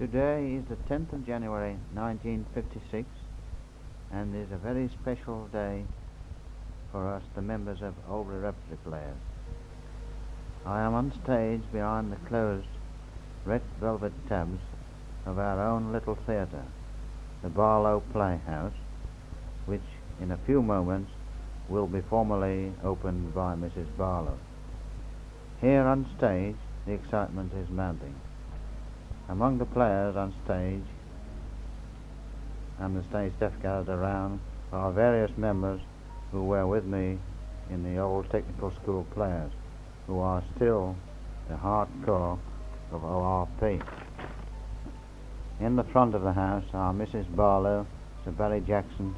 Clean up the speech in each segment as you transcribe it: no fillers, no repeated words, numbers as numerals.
Today is the 10th of January 1956 and is a very special day for us, the members of Oldbury Rep players. I am on stage behind the closed red velvet tabs of our own little theatre, the Barlow Playhouse, which in a few moments will be formally opened by Mrs. Barlow. Here on stage the excitement is mounting. Among the players on stage and the stage staff gathered around are various members who were with me in the old technical school players, who are still the hardcore of ORP. In the front of the house are Mrs. Barlow, Sir Barry Jackson,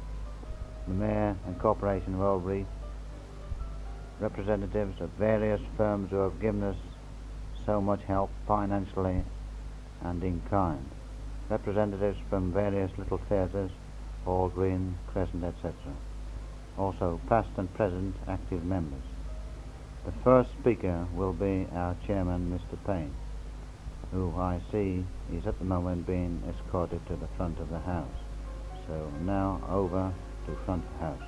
the Mayor and Corporation of Oldbury, representatives of various firms who have given us so much help financially and in kind, representatives from various little theatres, Hall Green, Crescent, etc. Also past and present active members. The first speaker will be our chairman, Mr. Payne, who I see is at the moment being escorted to the front of the house. So now over to front of the house.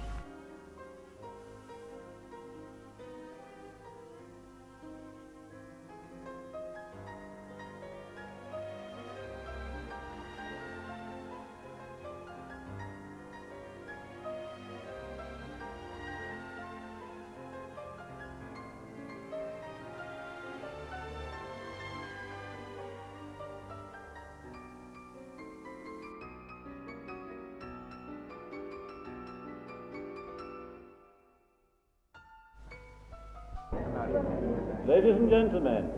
Ladies and gentlemen,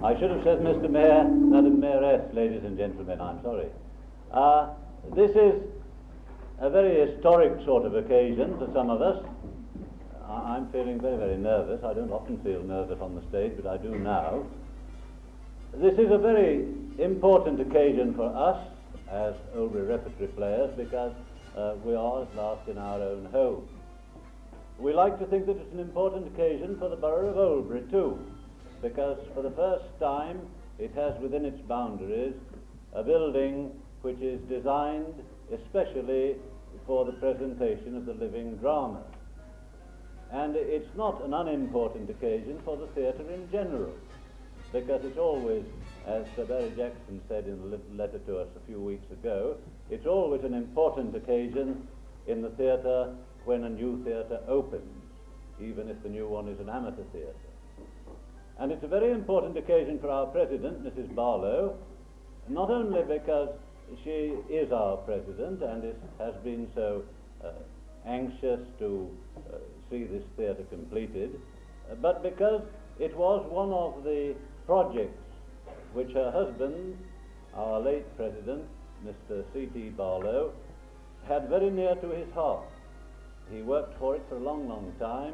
I should have said Mr. Mayor, Madam Mayoress, ladies and gentlemen, I'm sorry. This is a very historic sort of occasion for some of us. I'm feeling very, very nervous. I don't often feel nervous on the stage, but I do now. This is a very important occasion for us as Oldbury repertory players because we are at last in our own home. We like to think that it's an important occasion for the borough of Oldbury too, because for the first time it has within its boundaries a building which is designed especially for the presentation of the living drama. And it's not an unimportant occasion for the theatre in general, because it's always, as Sir Barry Jackson said in a little letter to us a few weeks ago, it's always an important occasion in the theatre when a new theatre opens, even if the new one is an amateur theatre. And it's a very important occasion for our president, Mrs. Barlow, not only because she is our president and has been so anxious to see this theatre completed, but because it was one of the projects which her husband, our late president, Mr. C.T. Barlow, had very near to his heart. He worked for it for a long, long time,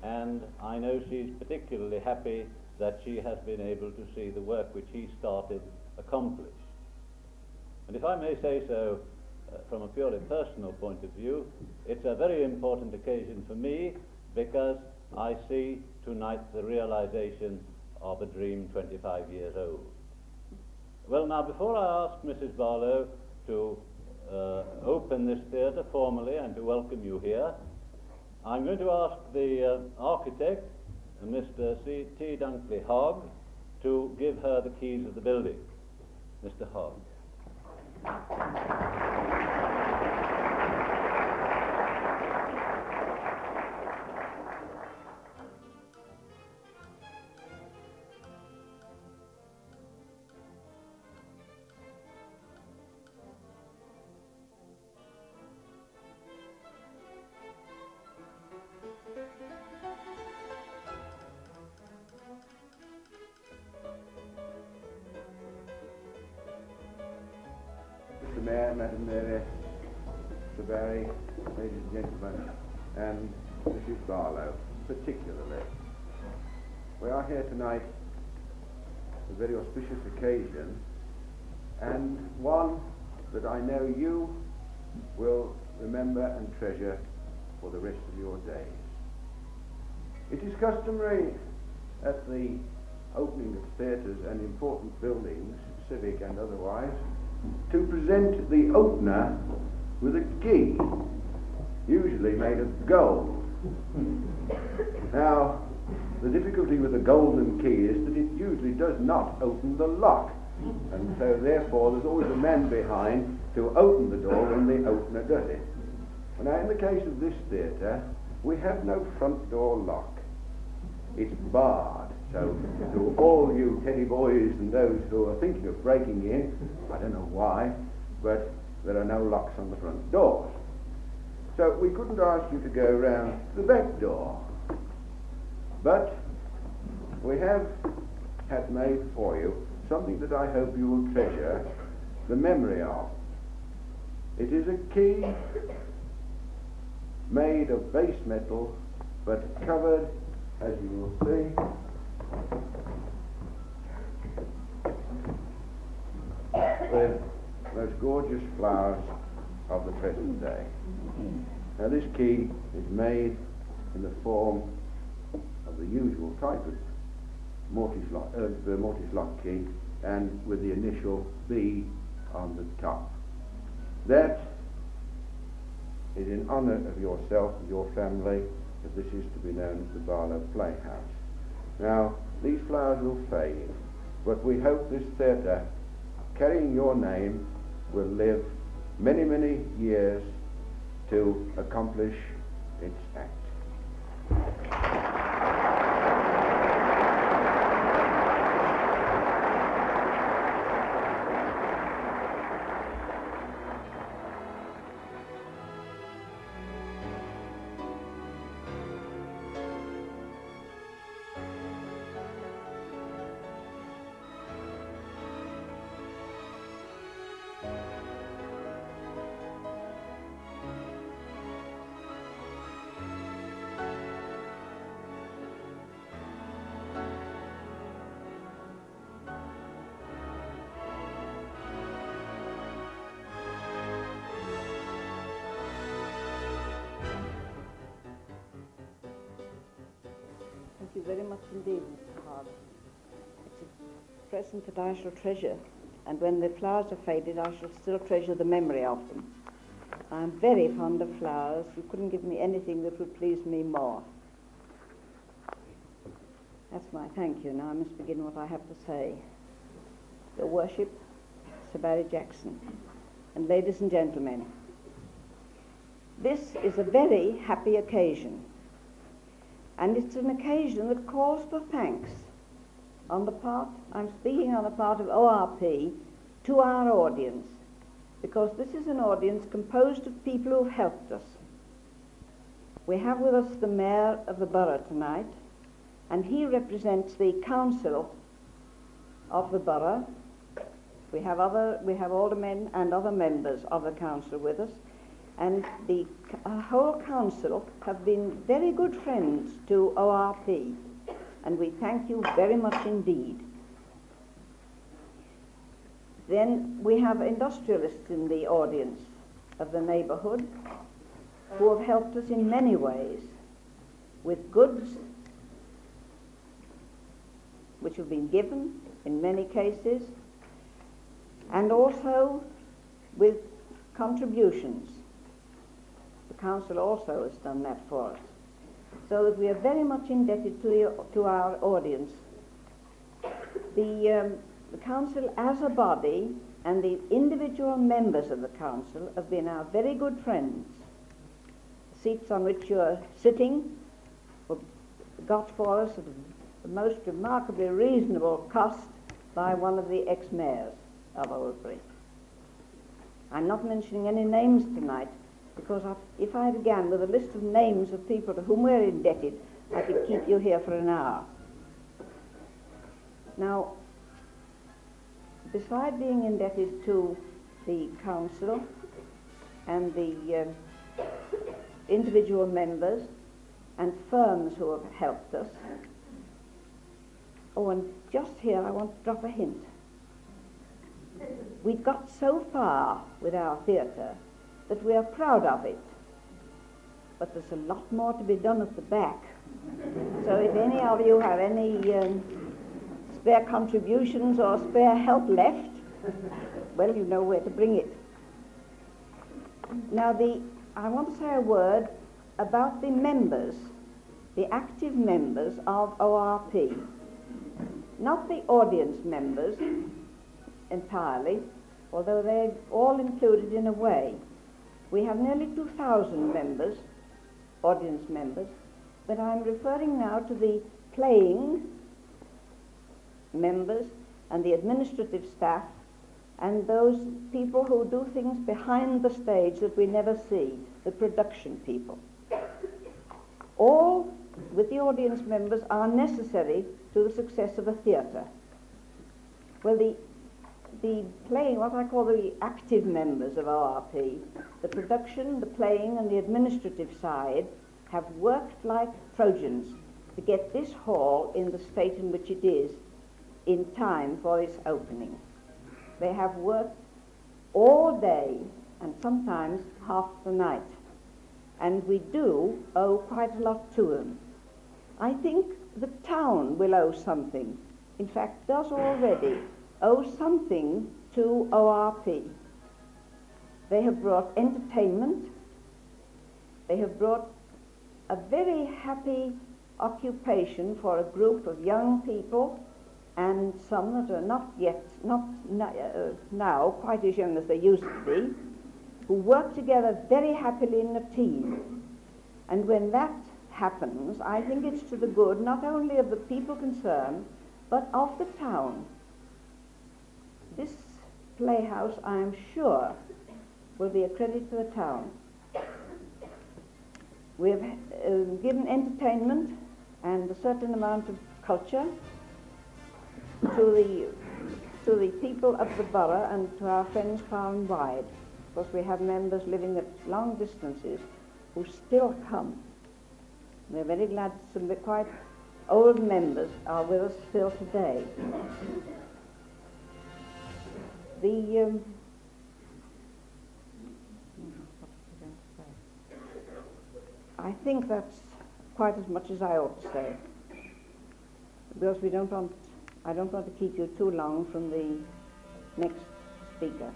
and I know she's particularly happy that she has been able to see the work which he started accomplished. And if I may say so, from a purely personal point of view, it's a very important occasion for me because I see tonight the realization of a dream 25 years old. Well, now, before I ask Mrs. Barlow to open this theatre formally and to welcome you here, I'm going to ask the architect, Mr. C.T. Dunkley Hogg, to give her the keys of the building. Mr. Hogg. Mr. Mayor, Madam Mayoress, Sir Barry, ladies and gentlemen, and Mrs. Barlow particularly. We are here tonight, a very auspicious occasion, and one that I know you will remember and treasure for the rest of your days. It is customary at the opening of theatres and important buildings, civic and otherwise, to present the opener with a key, usually made of gold. Now, the difficulty with a golden key is that it usually does not open the lock, and so therefore there's always a man behind to open the door when the opener does it. Now, in the case of this theatre, we have no front door lock. It's barred, so to all you teddy boys and those who are thinking of breaking in, I don't know why, but there are no locks on the front doors. So we couldn't ask you to go round the back door. But we have had made for you something that I hope you will treasure the memory of. It is a key made of base metal, but covered, as you will see, with those gorgeous flowers of the present day. Now, this key is made in the form of the usual type of the mortise lock key, and with the initial B on the top. That is in honour of yourself and your family, that this is to be known as the Barlow Playhouse. Now, these flowers will fade, but we hope this theatre, carrying your name, will live many, many years to accomplish its act. Thank you very much indeed, Mr. Hart. It's a present that I shall treasure, and when the flowers are faded, I shall still treasure the memory of them. I'm very fond of flowers. You couldn't give me anything that would please me more. That's my thank you. Now I must begin what I have to say. Your Worship, Sir Barry Jackson, and ladies and gentlemen, this is a very happy occasion. And it's an occasion that calls for thanks on the part, I'm speaking on the part of ORP, to our audience, because this is an audience composed of people who have helped us. We have with us the Mayor of the Borough tonight, and he represents the Council of the Borough. We have aldermen and other members of the Council with us, and the whole Council have been very good friends to ORP, and we thank you very much indeed. Then we have industrialists in the audience of the neighbourhood who have helped us in many ways with goods which have been given in many cases, and also with contributions. The Council also has done that for us, so that we are very much indebted to our audience. The Council as a body and the individual members of the Council have been our very good friends. The seats on which you are sitting were got for us at the most remarkably reasonable cost by one of the ex-mayors of Oldbury. I'm not mentioning any names tonight, because if I began with a list of names of people to whom we're indebted, I could keep you here for an hour. Now, beside being indebted to the Council and the individual members and firms who have helped us, oh, and just here I want to drop a hint. We've got so far with our theatre that we are proud of it, but there's a lot more to be done at the back. So if any of you have any spare contributions or spare help left, well, you know where to bring it. Now, I want to say a word about the members, the active members of ORP. Not the audience members entirely, although they're all included in a way. We have nearly 2,000 members, audience members, but I'm referring now to the playing members and the administrative staff and those people who do things behind the stage that we never see, the production people. All, with the audience members, are necessary to the success of a theatre. Well, the playing, what I call the active members of ORP, the production, the playing, and the administrative side, have worked like Trojans to get this hall in the state in which it is in time for its opening. They have worked all day and sometimes half the night, and we do owe quite a lot to them. I think the town will owe something, in fact does already owe something to ORP. They have brought entertainment, they have brought a very happy occupation for a group of young people, and some that are now quite as young as they used to be, who work together very happily in a team. And when that happens, I think it's to the good not only of the people concerned, but of the town. This playhouse, I am sure, will be a credit to the town. We have given entertainment and a certain amount of culture to the people of the borough and to our friends far and wide. Of course, we have members living at long distances who still come. We're very glad some quite old members are with us still today. I think that's quite as much as I ought to say, because I don't want to keep you too long from the next speaker.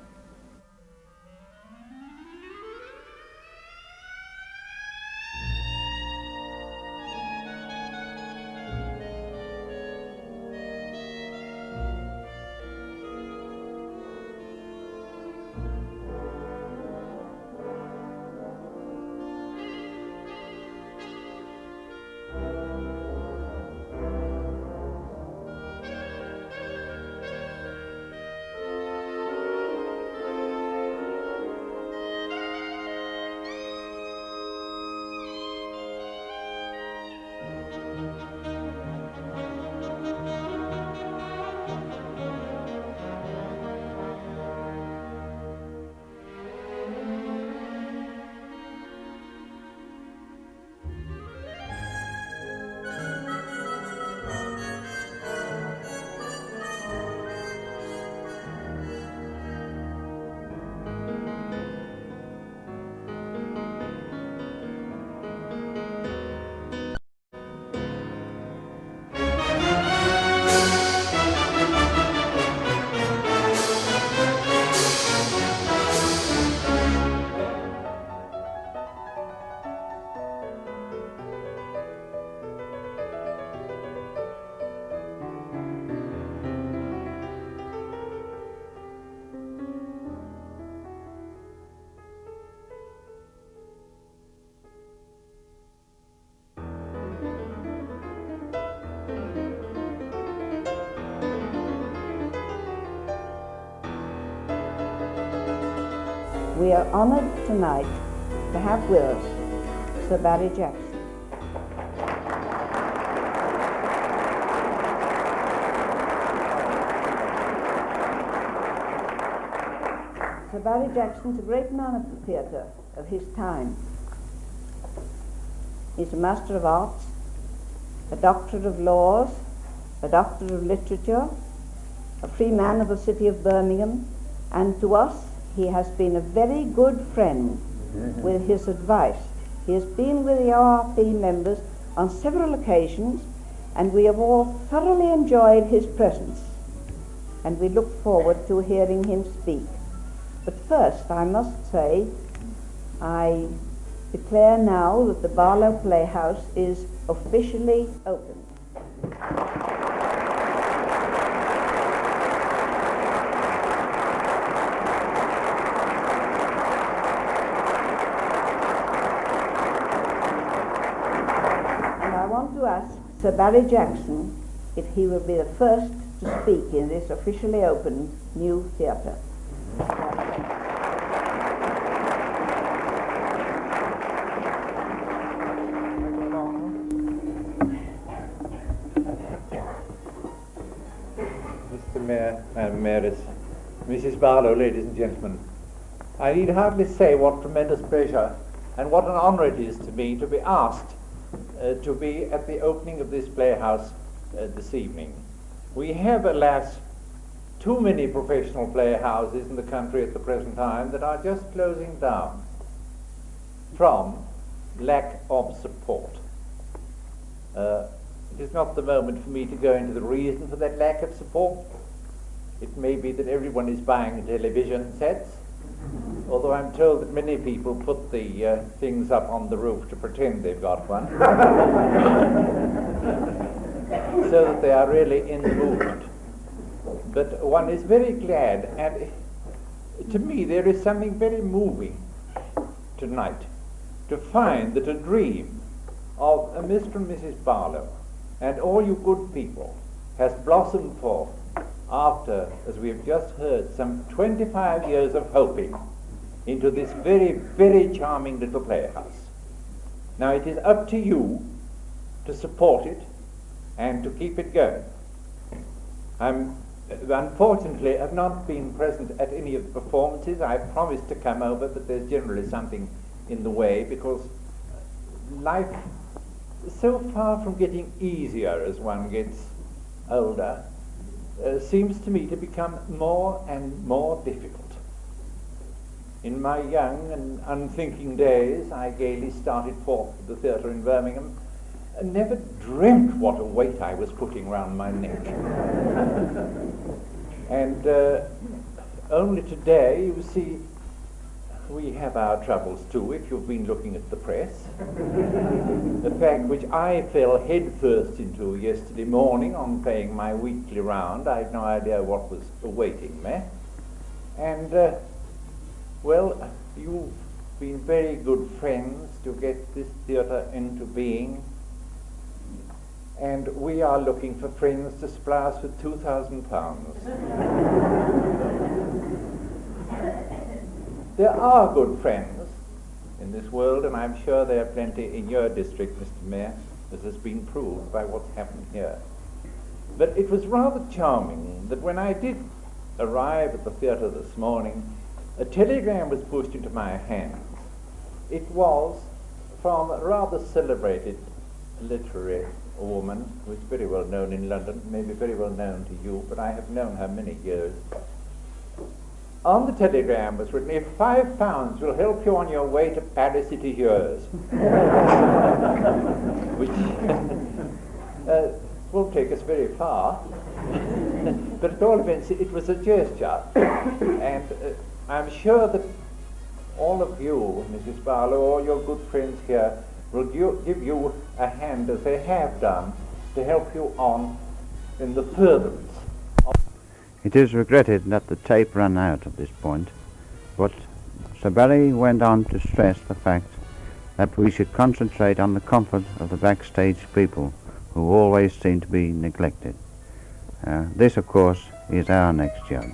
We are honoured tonight to have with us Sir Barry Jackson. Sir Barry Jackson's a great man of the theatre of his time. He's a Master of Arts, a Doctor of Laws, a Doctor of Literature, a free man of the city of Birmingham, and to us he has been a very good friend with his advice. He has been with the ORP members on several occasions, and we have all thoroughly enjoyed his presence, and we look forward to hearing him speak. But first, I must say, I declare now that the Barlow Playhouse is officially open. And I want to ask Sir Barry Jackson if he will be the first to speak in this officially opened new theatre. Mr. Mayor, Madam Mayoress, Mrs. Barlow, ladies and gentlemen, I need hardly say what tremendous pleasure and what an honour it is to me to be asked to be at the opening of this playhouse this evening. We have, alas, too many professional playhouses in the country at the present time that are just closing down from lack of support. It is not the moment for me to go into the reason for that lack of support. It may be that everyone is buying television sets, although I'm told that many people put the things up on the roof to pretend they've got one, so that they are really in the movement. But one is very glad, and to me there is something very moving tonight to find that a dream of Mr. and Mrs. Barlow and all you good people has blossomed forth after, as we have just heard, some 25 years of hoping into this very, very charming little playhouse. Now it is up to you to support it and to keep it going. Unfortunately, I've not been present at any of the performances. I promised to come over, but there's generally something in the way because life is so far from getting easier as one gets older, seems to me to become more and more difficult. In my young and unthinking days, I gaily started forth to the theatre in Birmingham and never dreamt what a weight I was putting round my neck. And only today, you see, we have our troubles too, if you've been looking at the press. The fact which I fell headfirst into yesterday morning on paying my weekly round, I had no idea what was awaiting me. And, well, you've been very good friends to get this theatre into being. And we are looking for friends to supply us with £2,000. There are good friends in this world, and I'm sure there are plenty in your district, Mr. Mayor, as has been proved by what's happened here. But it was rather charming that when I did arrive at the theatre this morning, a telegram was pushed into my hands. It was from a rather celebrated literary woman who is very well known in London, maybe very well known to you, but I have known her many years. On the telegram was written, "If £5 will help you on your way to Paris, it is yours." Which won't take us very far. But at all events, it was a gesture. And I'm sure that all of you, Mrs. Barlow, all your good friends here, will give you a hand, as they have done, to help you on in the furtherance. It is regretted that the tape ran out at this point, but Sir Barry went on to stress the fact that we should concentrate on the comfort of the backstage people who always seem to be neglected. This, of course, is our next job.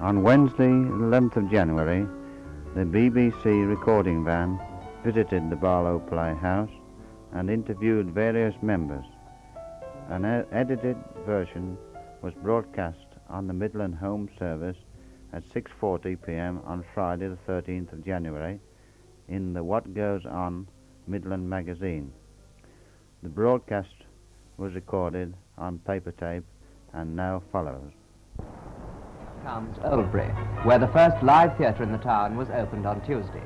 On Wednesday, 11th of January, the BBC recording van visited the Barlow Playhouse and interviewed various members. An edited version was broadcast on the Midland Home Service at 6:40 p.m. on Friday the 13th of January in the What Goes On Midland magazine. The broadcast was recorded on paper tape and now follows. Comes Oldbury, where the first live theatre in the town was opened on Tuesday.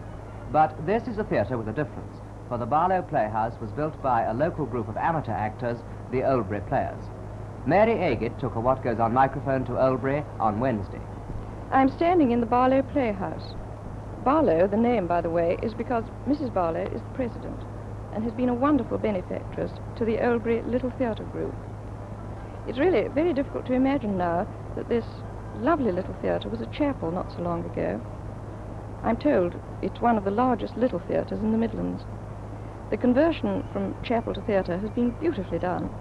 But this is a theatre with a difference, for the Barlow Playhouse was built by a local group of amateur actors, the Oldbury Players. Mary Agate took a What Goes On microphone to Oldbury on Wednesday. I'm standing in the Barlow Playhouse. Barlow, the name, by the way, is because Mrs. Barlow is the president and has been a wonderful benefactress to the Oldbury Little Theatre Group. It's really very difficult to imagine now that this lovely little theatre was a chapel not so long ago. I'm told it's one of the largest little theatres in the Midlands. The conversion from chapel to theatre has been beautifully done.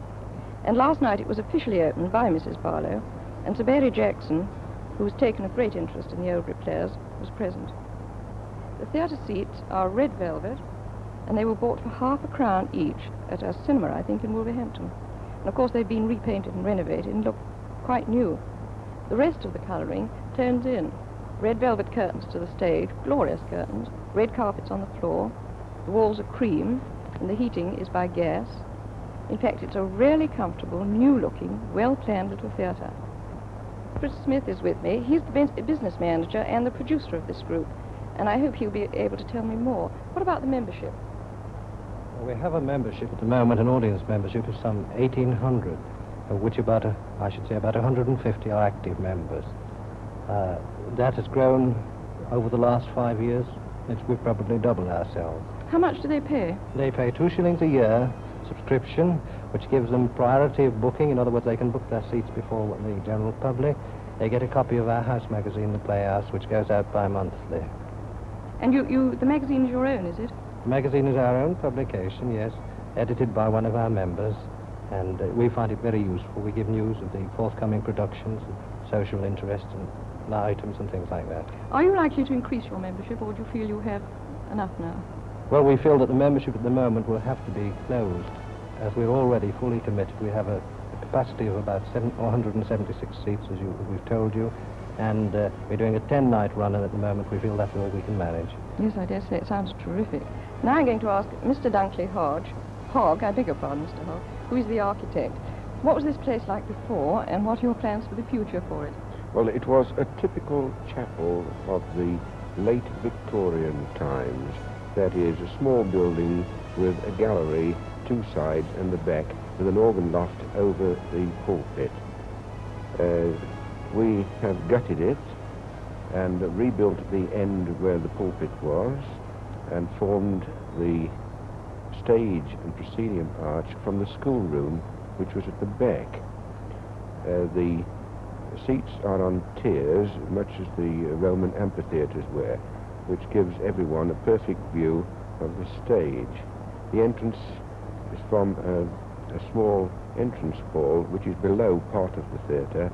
And last night it was officially opened by Mrs. Barlow, and Sir Barry Jackson, who has taken a great interest in the Oldbury Players, was present. The theatre seats are red velvet, and they were bought for £half each at a cinema, I think, in Wolverhampton. And of course they've been repainted and renovated and look quite new. The rest of the colouring turns in. Red velvet curtains to the stage, glorious curtains, red carpets on the floor, the walls are cream, and the heating is by gas. In fact, it's a really comfortable, new-looking, well-planned little theatre. Chris Smith is with me. He's the business manager and the producer of this group, and I hope he'll be able to tell me more. What about the membership? Well, we have a membership at the moment, an audience membership of some 1,800, of which about 150 are active members. That has grown over the last 5 years. We've probably doubled ourselves. How much do they pay? They pay 2 shillings a year subscription, which gives them priority of booking. In other words, they can book their seats before the general public. They get a copy of our house magazine, The Playhouse, which goes out bi-monthly. And the magazine's your own, is it? The magazine is our own publication, yes, edited by one of our members, and we find it very useful. We give news of the forthcoming productions, social interest and items and things like that. Are you likely to increase your membership, or do you feel you have enough now? Well, we feel that the membership at the moment will have to be closed, as we're already fully committed. We have a capacity of about 176 seats, as we've told you, and we're doing a 10-night run, and at the moment we feel that's all we can manage. Yes, I dare say. It sounds terrific. Now I'm going to ask Mr. Dunkley Hogg, I beg your pardon, Mr. Hogg, who is the architect. What was this place like before, and what are your plans for the future for it? Well, it was a typical chapel of the late Victorian times. That is, a small building with a gallery, 2 sides and the back, with an organ loft over the pulpit. We have gutted it and rebuilt the end where the pulpit was and formed the stage and proscenium arch from the schoolroom, which was at the back. The seats are on tiers, much as the Roman amphitheatres were, which gives everyone a perfect view of the stage. The entrance is from a small entrance hall, which is below part of the theatre,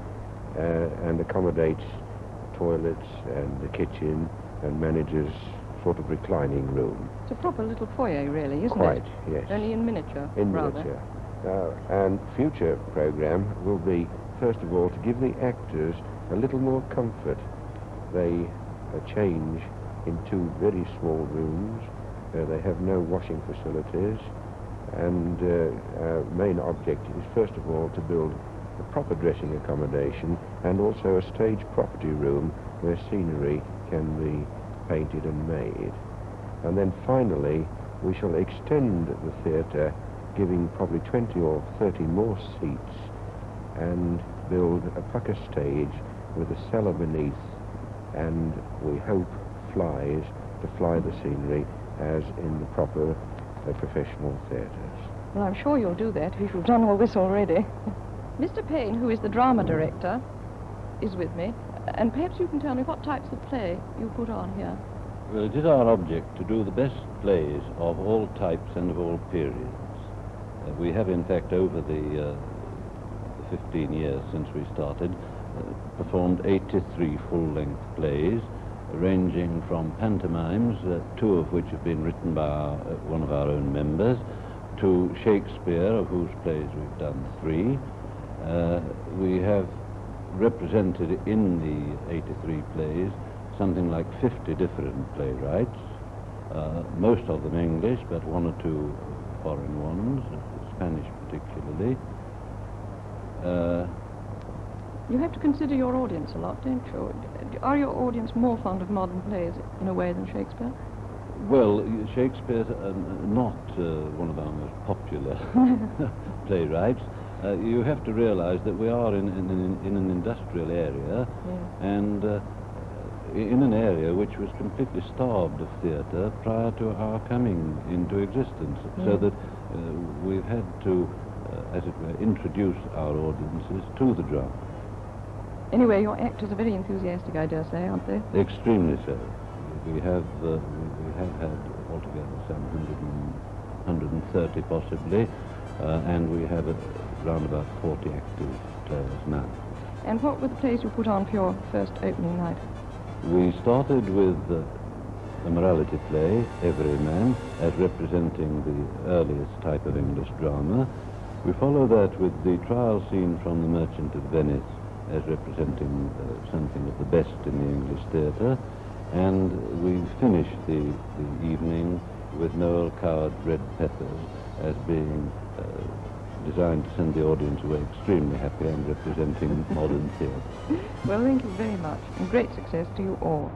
and accommodates toilets and the kitchen and manages sort of reclining room. It's a proper little foyer, really, isn't Quite, it? yes. Only in miniature, In rather. miniature. And future programme will be, first of all, to give the actors a little more comfort. They change in 2 very small rooms. They have no washing facilities, and our main objective is, first of all, to build a proper dressing accommodation and also a stage property room where scenery can be painted and made. And then finally, we shall extend the theatre, giving probably 20 or 30 more seats, and build a pucker stage with a cellar beneath, and we hope flies to fly the scenery as in the proper professional theatres. Well, I'm sure you'll do that if you've done all this already. Mr. Payne, who is the drama director, is with me, and perhaps you can tell me what types of play you put on here. Well, it is our object to do the best plays of all types and of all periods. We have, in fact, over the 15 years since we started, performed 83 full-length plays, ranging from pantomimes, 2 of which have been written by one of our own members, to Shakespeare, of whose plays we've done 3. We have represented in the 83 plays something like 50 different playwrights, most of them English, but 1 or 2 foreign ones, Spanish particularly. You have to consider your audience a lot, don't you? Are your audience more fond of modern plays in a way than Shakespeare? Well, Shakespeare's not one of our most popular playwrights. You have to realize that we are in an industrial area, and in an area which was completely starved of theatre prior to our coming into existence, so that we've had to, as it were, introduce our audiences to the drama. Anyway, your actors are very enthusiastic, I dare say, aren't they? Extremely so. We have had altogether some 130 possibly, and we have around about 40 active players now. And what were the plays you put on for your first opening night? We started with a morality play, Everyman, as representing the earliest type of English drama. We follow that with the trial scene from The Merchant of Venice, as representing something of the best in the English theatre, and we finish the evening with Noel Coward's Red Peppers as being designed to send the audience away extremely happy and representing modern theatre. Well, thank you very much, and great success to you all.